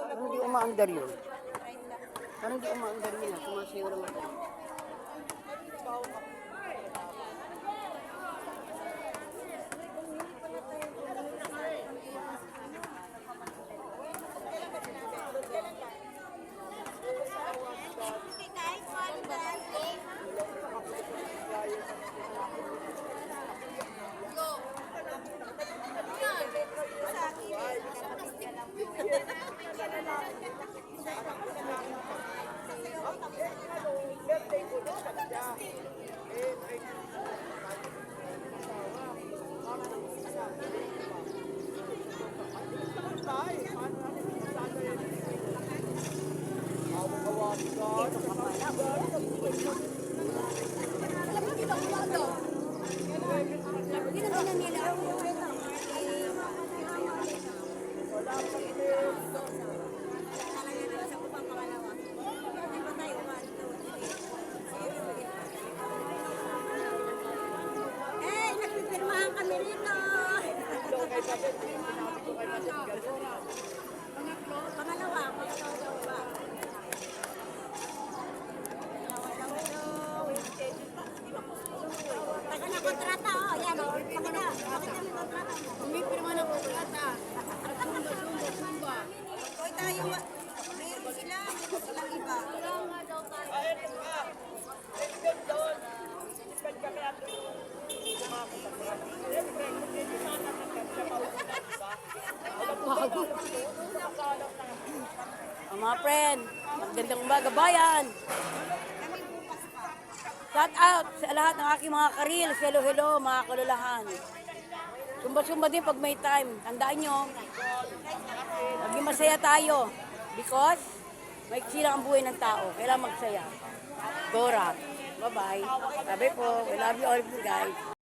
Parang hindi umaandar yun. Parang hindi umaandar yun. Sumasayaw lang ako. Mga friend, magandang umaga bayan. Shout out sa lahat ng aking mga karil. Hello, hello mga kalulahan. Sumba-sumba din pag may time. Tandaan nyo, maging masaya tayo. Because, maiksi lang ang buhay ng tao. Kailangan magsaya. Dora. Bye-bye. Sabi po, we love you all guys.